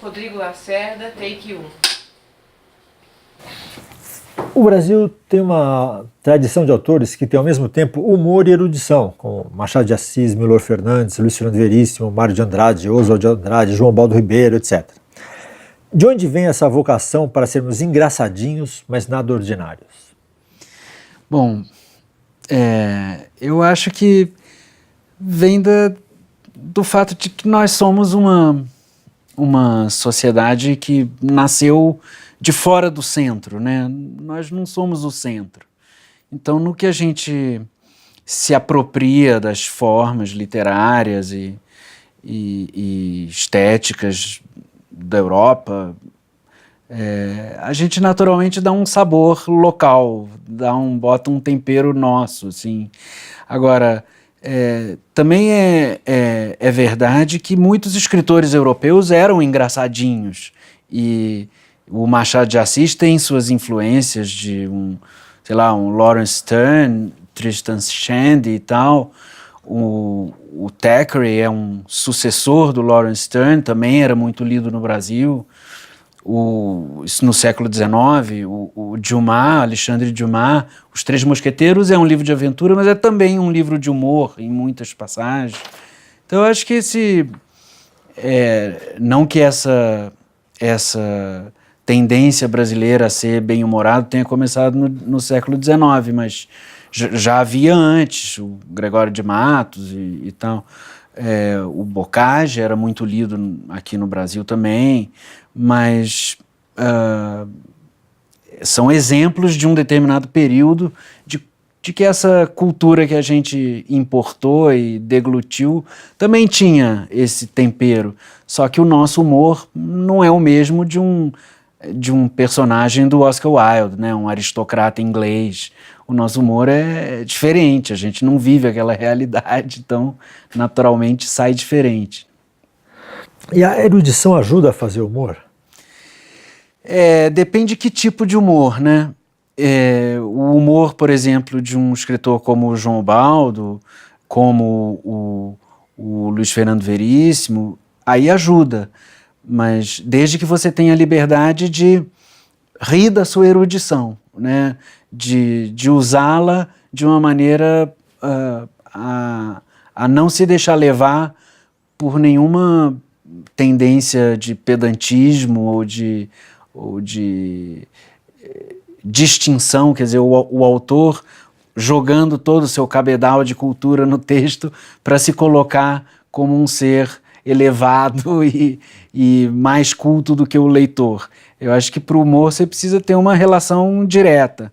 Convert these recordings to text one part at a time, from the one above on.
Rodrigo Lacerda, take 1. O Brasil tem uma tradição de autores que tem ao mesmo tempo humor e erudição, como Machado de Assis, Milor Fernandes, Luiz Fernando Veríssimo, Mário de Andrade, Oswald de Andrade, João Baldo Ribeiro, etc. De onde vem essa vocação para sermos engraçadinhos, mas nada ordinários? Bom, eu acho que vem do fato de que nós somos uma sociedade que nasceu de fora do centro, né? Nós não somos o centro. Então, no que a gente se apropria das formas literárias e estéticas da Europa, a gente naturalmente dá um sabor local, bota um tempero nosso, assim. Agora, também é verdade que muitos escritores europeus eram engraçadinhos, e o Machado de Assis tem suas influências de um Laurence Sterne, Tristan Shandy e tal. O Thackeray é um sucessor do Laurence Sterne, também era muito lido no Brasil. Isso no século XIX, o Dumas, Alexandre Dumas, Os Três Mosqueteiros é um livro de aventura, mas é também um livro de humor em muitas passagens. Então eu acho que não que essa tendência brasileira a ser bem-humorado tenha começado no século XIX, mas já havia antes, o Gregório de Matos e tal. O Bocage era muito lido aqui no Brasil também, mas são exemplos de um determinado período de que essa cultura que a gente importou e deglutiu também tinha esse tempero, só que o nosso humor não é o mesmo de um personagem do Oscar Wilde, né? Um aristocrata inglês. O nosso humor é diferente, a gente não vive aquela realidade, então naturalmente sai diferente. E a erudição ajuda a fazer humor? Depende que tipo de humor, né? O humor, por exemplo, de um escritor como o João Baldo, como o Luiz Fernando Veríssimo, aí ajuda, mas desde que você tenha liberdade de rir da sua erudição, né? De usá-la de uma maneira a não se deixar levar por nenhuma tendência de pedantismo ou de distinção, quer dizer, o autor jogando todo o seu cabedal de cultura no texto para se colocar como um ser elevado e mais culto do que o leitor. Eu acho que para o humor você precisa ter uma relação direta.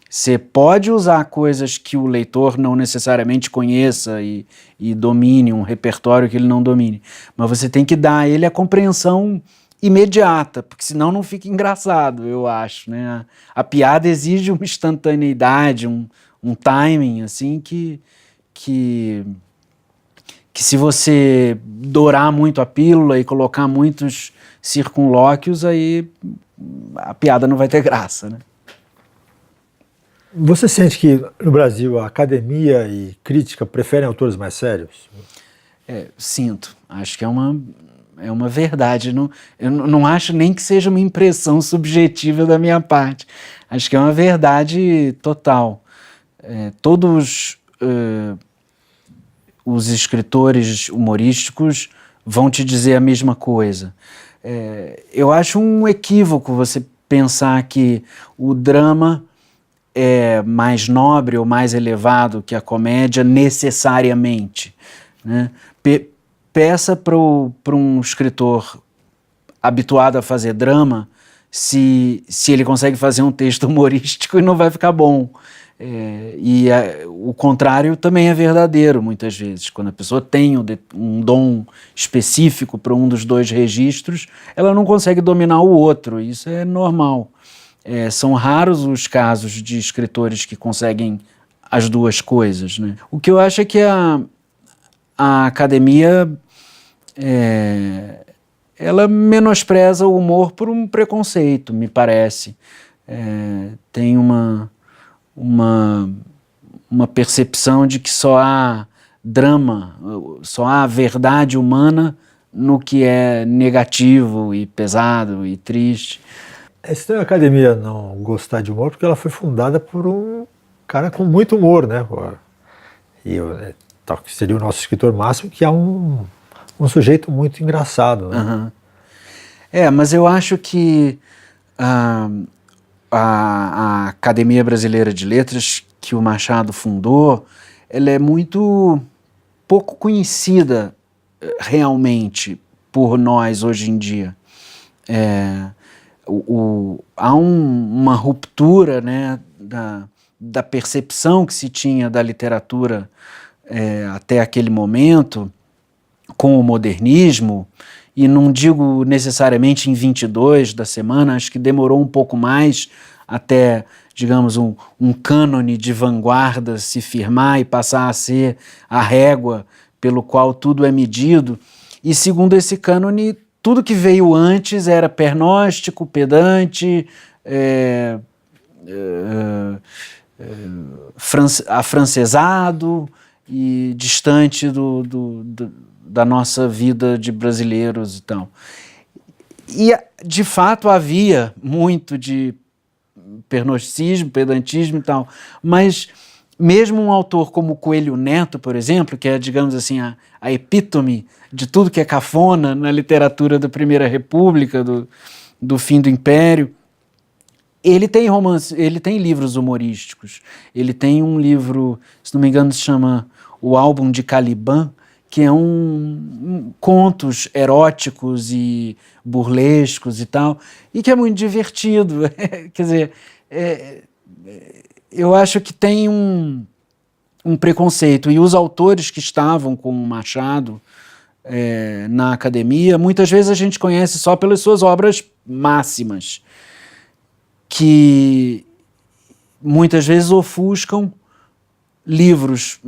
Você pode usar coisas que o leitor não necessariamente conheça e domine, um repertório que ele não domine, mas você tem que dar a ele a compreensão imediata, porque senão não fica engraçado, eu acho, né? A piada exige uma instantaneidade, um timing, assim, que se você dourar muito a pílula e colocar muitos circunlóquios, aí a piada não vai ter graça, né? Você sente que no Brasil a academia e crítica preferem autores mais sérios? Sinto. Acho que é uma verdade. Eu não acho nem que seja uma impressão subjetiva da minha parte. Acho que é uma verdade total. Todos os escritores humorísticos vão te dizer a mesma coisa. Eu acho um equívoco você pensar que o drama é mais nobre ou mais elevado que a comédia necessariamente, né? Peça para um escritor habituado a fazer drama se ele consegue fazer um texto humorístico e não vai ficar bom. O contrário também é verdadeiro muitas vezes. Quando a pessoa tem um dom específico para um dos dois registros, ela não consegue dominar o outro. Isso é normal. São raros os casos de escritores que conseguem as duas coisas, né? O que eu acho é que a academia ela menospreza o humor por um preconceito, me parece. Tem uma percepção de que só há drama, só há verdade humana no que é negativo e pesado e triste. É estranho a academia não gostar de humor, porque ela foi fundada por um cara com muito humor, né? Tal que seria o nosso escritor máximo, que é um sujeito muito engraçado, né? Uhum. Mas eu acho que a Academia Brasileira de Letras, que o Machado fundou, ela é muito pouco conhecida realmente por nós hoje em dia. Há uma ruptura, né, da percepção que se tinha da literatura até aquele momento com o modernismo, e não digo necessariamente em 22 da semana, acho que demorou um pouco mais até, digamos, um cânone de vanguarda se firmar e passar a ser a régua pelo qual tudo é medido. E segundo esse cânone, tudo que veio antes era pernóstico, pedante, afrancesado e distante da nossa vida de brasileiros e tal. E, de fato, havia muito de pernosticismo, pedantismo e tal, mas mesmo um autor como Coelho Neto, por exemplo, que é, digamos assim, a epítome de tudo que é cafona na literatura da Primeira República, do fim do Império, ele tem ele tem livros humorísticos. Ele tem um livro, se não me engano, se chama O Álbum de Caliban, que é contos eróticos e burlescos e tal, e que é muito divertido. Quer dizer, eu acho que tem um preconceito, e os autores que estavam com o Machado na academia, muitas vezes a gente conhece só pelas suas obras máximas, que muitas vezes ofuscam livros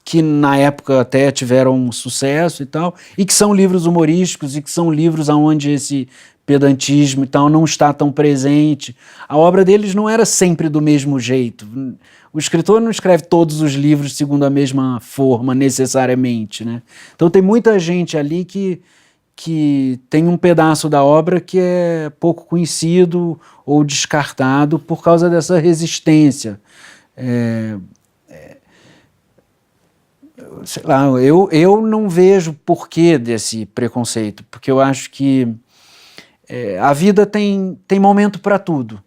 que na época até tiveram sucesso e tal, e que são livros humorísticos, e que são livros onde esse pedantismo e tal não está tão presente. A obra deles não era sempre do mesmo jeito. O escritor não escreve todos os livros segundo a mesma forma, necessariamente, né? Então tem muita gente ali que tem um pedaço da obra que é pouco conhecido ou descartado por causa dessa resistência. Sei lá, eu não vejo porquê desse preconceito, porque eu acho que a vida tem momento para tudo.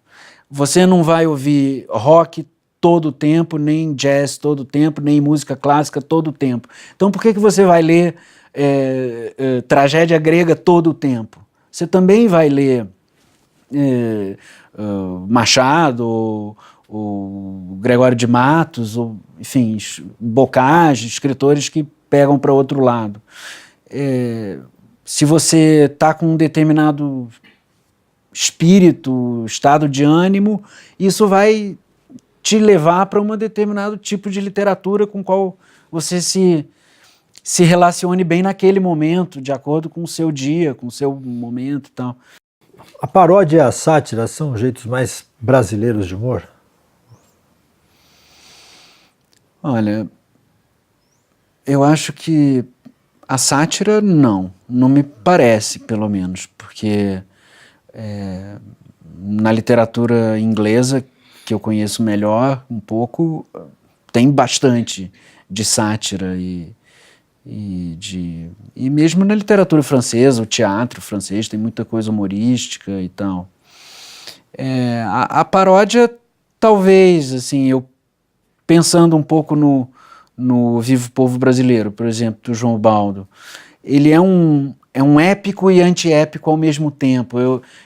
Você não vai ouvir rock todo o tempo, nem jazz todo o tempo, nem música clássica todo o tempo. Então por que você vai ler tragédia grega todo o tempo? Você também vai ler Machado, o Gregório de Matos, ou, enfim, Bocage, escritores que pegam para outro lado. Se você está com um determinado espírito, estado de ânimo, isso vai te levar para um determinado tipo de literatura com qual você se relacione bem naquele momento, de acordo com o seu dia, com o seu momento e tal. A paródia e a sátira são jeitos mais brasileiros de humor? Olha, eu acho que a sátira não me parece, pelo menos, porque na literatura inglesa, que eu conheço melhor um pouco, tem bastante de sátira e mesmo na literatura francesa, o teatro francês tem muita coisa humorística e tal. A paródia, talvez, assim, eu pensando um pouco no Vivo Povo Brasileiro, por exemplo, do João Ubaldo, ele é um épico e antiépico ao mesmo tempo.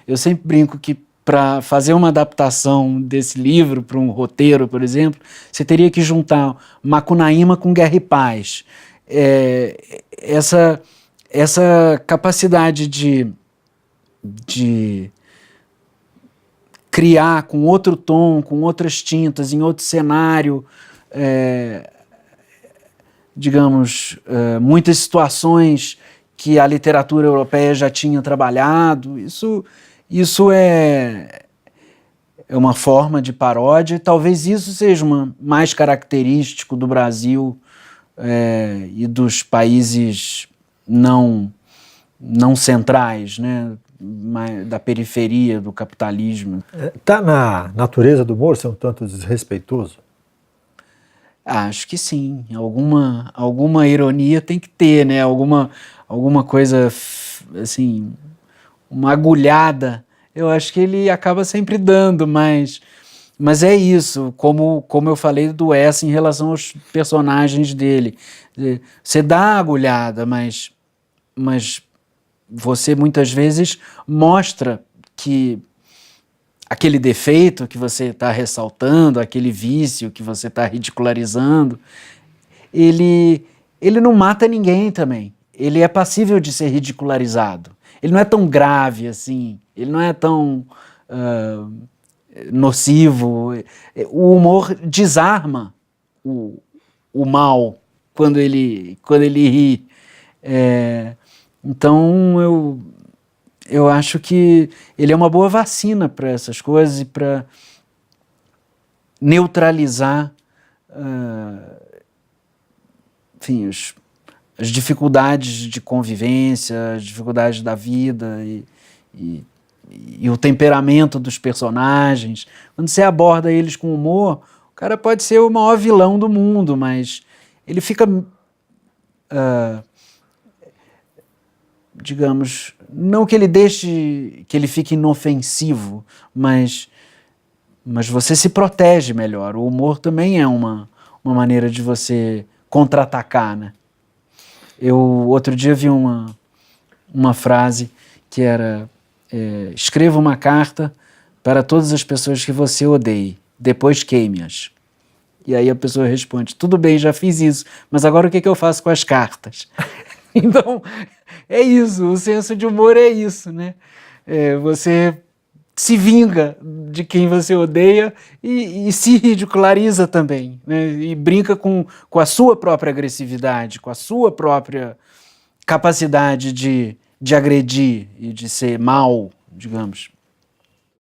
Eu sempre brinco que para fazer uma adaptação desse livro para um roteiro, por exemplo, você teria que juntar Macunaíma com Guerra e Paz. Essa capacidade de criar com outro tom, com outras tintas, em outro cenário, digamos, muitas situações que a literatura europeia já tinha trabalhado. Isso é uma forma de paródia, e talvez isso seja mais característico do Brasil e dos países não não centrais, né, da periferia do capitalismo. Está na natureza do humor ser um tanto desrespeitoso? Acho que sim, alguma ironia tem que ter, né, alguma coisa, assim, uma agulhada, eu acho que ele acaba sempre dando, mas é isso, como eu falei do Essa em relação aos personagens dele. Você dá a agulhada, mas você muitas vezes mostra que aquele defeito que você está ressaltando, aquele vício que você está ridicularizando, ele não mata ninguém também. Ele é passível de ser ridicularizado. Ele não é tão grave assim, ele não é tão nocivo. O humor desarma o mal quando ele ri. Então eu acho que ele é uma boa vacina para essas coisas e para neutralizar enfim, as dificuldades de convivência, as dificuldades da vida e o temperamento dos personagens. Quando você aborda eles com humor, o cara pode ser o maior vilão do mundo, mas ele fica, digamos, não que ele deixe, que ele fique inofensivo, mas você se protege melhor. O humor também é uma maneira de você contra-atacar, né? Eu outro dia vi uma frase que era: escreva uma carta para todas as pessoas que você odeie, depois queime-as. E aí a pessoa responde: tudo bem, já fiz isso, mas agora o que eu faço com as cartas? Então, é isso, o senso de humor é isso, né? Você se vinga de quem você odeia e se ridiculariza também, né? E brinca com a sua própria agressividade, com a sua própria capacidade de agredir e de ser mal, digamos.